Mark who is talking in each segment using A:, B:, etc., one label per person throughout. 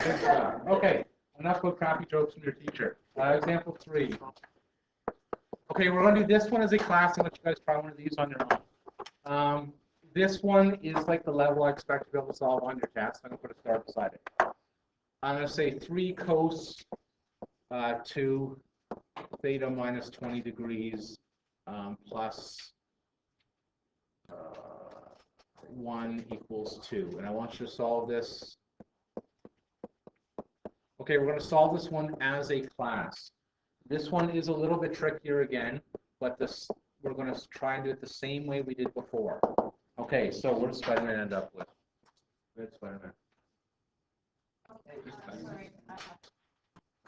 A: Good stuff. Okay, enough about crappy jokes from your teacher. Example 3. Okay, we're going to do this one as a class in which you guys try one of these on your own. This one is like the level I expect to be able to solve on your test. I'm going to put a star beside it. I'm going to say 3 cos 2 theta minus 20 degrees plus 1 equals 2. And I want you to solve this. Okay, we're going to solve this one as a class. This one is a little bit trickier again, but we're going to try and do it the same way we did before. Okay, so what does Spider-Man end up with? Where's Spider-Man?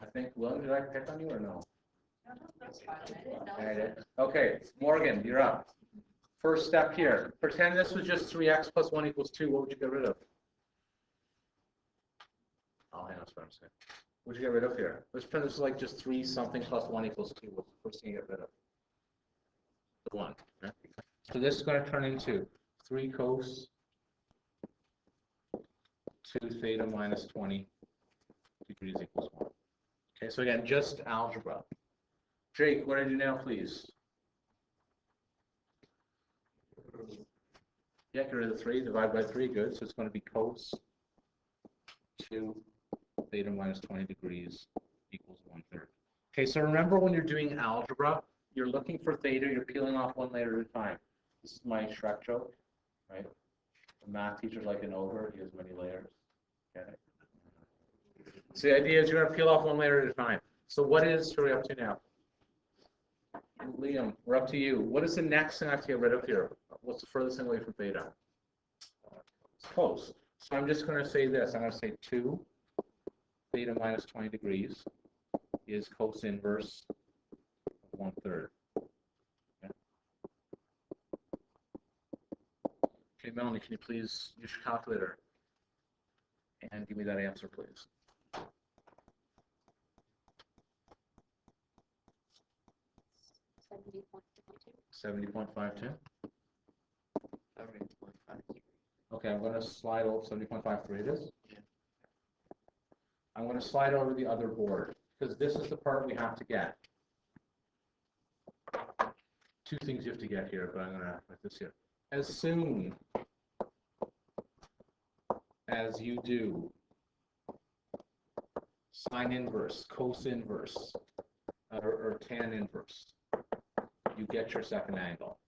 A: I think, well, did I pick on you or no? I did. Okay, Morgan, you're up. First step here. Pretend this was just 3x plus 1 equals 2. What would you get rid of? Oh, hang on, that's what I'm saying. What would you get rid of here? Let's pretend this is like just 3 something plus 1 equals 2. What's the first thing you get rid of? The 1. Okay. So this is going to turn into 3 cos 2 theta minus 20 degrees equals 1. Okay, so again, just algebra. Jake, what do I do now, please? Yeah, get rid of the 3, divide by 3, good. So it's going to be cos 2 theta minus 20 degrees equals 1/3. Okay, so remember when you're doing algebra, you're looking for theta, you're peeling off one layer at a time. This is my Shrek joke, right? The math teacher's like an ogre, he has many layers. Get it? So the idea is you're going to peel off one layer at a time. So what is, who are we up to now? Liam, we're up to you. What is the next thing I have to get rid of here? What's the furthest thing away from theta? It's close. So I'm just going to say this. I'm going to say 2 theta minus 20 degrees is cos inverse of 1/3. Okay. Okay, Melanie, can you please use your calculator and give me that answer, please? 70.52. Okay, I'm going to slide over 70.53 it is. Yeah. I'm going to slide over the other board because this is the part we have to get. 2 things you have to get here, but I'm going to put this here. As soon as you do sine inverse, cos inverse, or tan inverse, you get your second angle.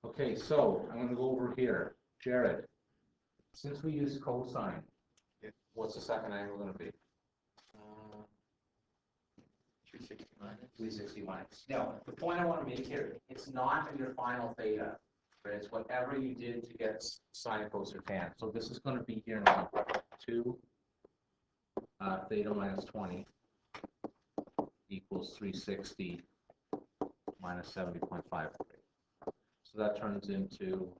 A: Okay, so I'm going to go over here. Jared, since we use cosine, what's the second angle going to be? 360 minus. No, the point I want to make here, it's not your final theta, but it's whatever you did to get sine, cos, or tan. So this is going to be here now. 2 theta minus 20 equals 360 minus 70.53. So that turns into,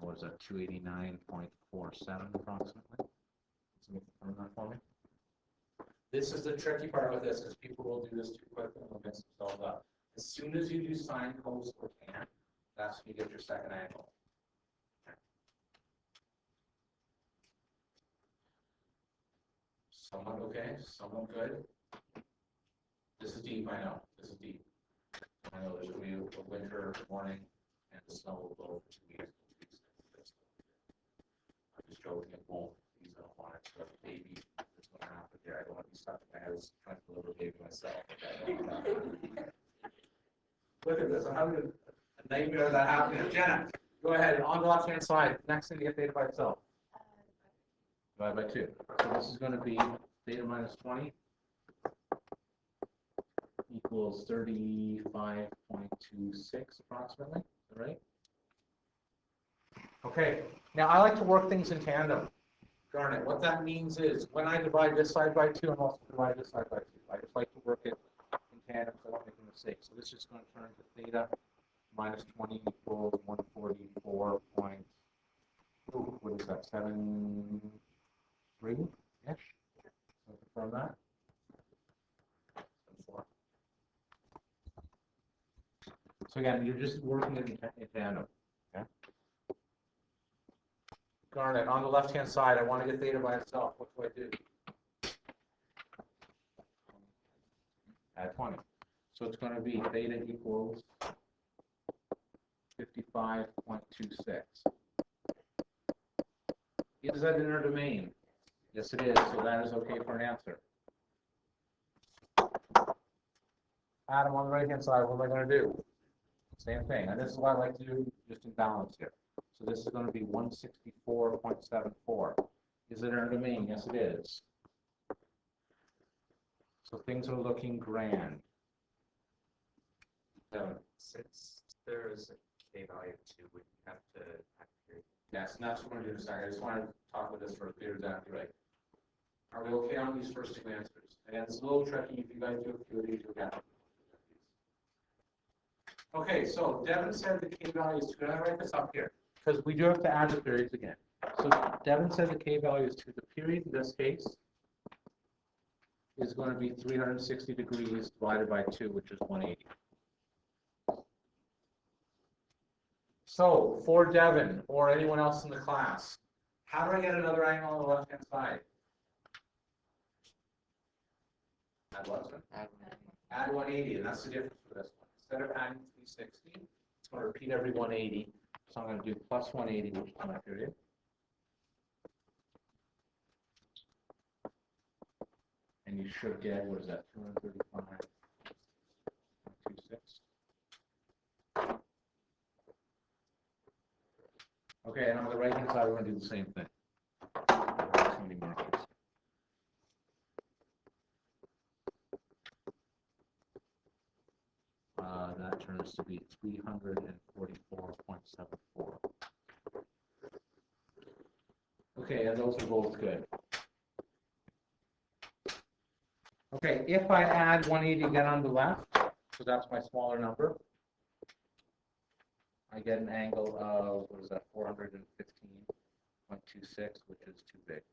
A: what is that, 289.47 approximately? Somebody confirm that for me? This is the tricky part with this, because people will do this too quickly and they'll mess themselves up. As soon as you do sine, cos, or tan, that's when you get your second angle. Okay. Someone okay? Someone good? This is deep, I know. This is deep. I know there's going to be a winter morning and the snow will blow for 2 weeks. I'm just joking at home. Please don't want it. So baby, that's going to happen here. I don't want to be stuck in my house trying to deliver a baby myself. Look at this. I'm having a nightmare of that happening. Jenna, go ahead. On the left hand side, next thing to get theta by itself. Divide by 2. So this is going to be theta minus 20 equals 35.26 approximately. All right. Okay. Now I like to work things in tandem. Darn it. What that means is when I divide this side by 2, I'm also divide this side by 2. I just like to work it in tandem so I don't make a mistake. So this is going to turn to theta minus 20 equals 144. What is that? 73 ish. So confirm that. 74. So again, you're just working in tandem. Okay. Garnet, on the left-hand side, I want to get theta by itself. What do I do? Add 20. So it's going to be theta equals 55.26. Is that in our domain? Yes, it is. So that is okay for an answer. Adam, on the right-hand side, what am I going to do? Same thing. And this is what I like to do just in balance here. So this is going to be 164.74. Is it in our domain? Yes, it is. So things are looking grand.
B: Since there is a k value of 2, we have to accurate.
A: Yes, and that's what we're going to do in a second. I just want to talk with this for a clear exactly right. Are we okay on these first two answers? Again, it's a little tricky. If you guys do a few of these, you'll get them. Okay, so Devin said the k value is 2. Can I write this up here? Because we do have to add the periods again. So Devin said the k value is 2. The period in this case is going to be 360 degrees divided by 2, which is 180. So for Devin or anyone else in the class, how do I get another angle on the left-hand side? Add what? Add 180, and that's the difference for this one. Instead of adding 360, it's going to repeat every 180. So I'm going to do plus 180, which is my period. And you should get, what is that, 235.26. Okay, and on the right-hand side, we're going to do the same thing. So many markers. That turns to be 344.74. Okay, and those are both good. Okay, if I add 180 again on the left, so that's my smaller number, I get an angle of, what is that, 415.26, which is too big.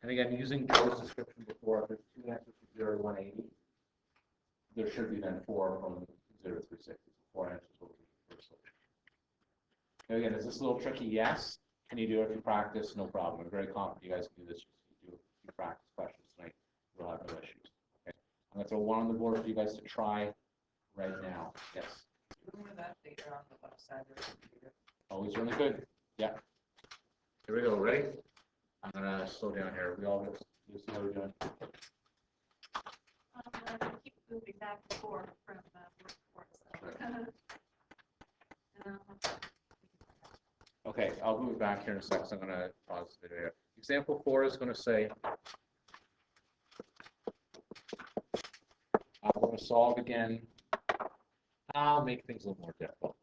A: And again, using Joe's description before, if there's 2 answers from 0 to 180, there should be then 4 from 0 to 360. 4 answers will be the first solution. Now again, is this a little tricky? Yes. Can you do it if you practice? No problem. I'm very confident you guys can do this. Just do a few practice questions tonight. We'll have no issues. Okay. I'm going to throw one on the board for you guys to try right now. Yes.
C: Remember that theta on the left side of the computer?
A: Always really good. Yeah. Here we go. Ready? I'm going to slow down here. We all get you see how we're doing.
D: Keep moving back and forth from word to word.
A: Okay, I'll move back here in a second. So I'm going to pause the video. Example 4 is going to say, we're going to solve again. I'll make things a little more difficult.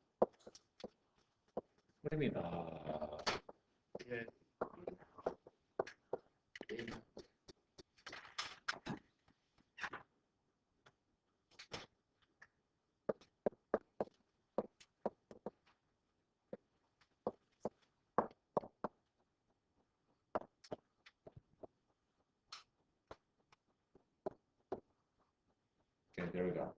A: What do you mean?
B: Yeah.
A: Okay, there we go.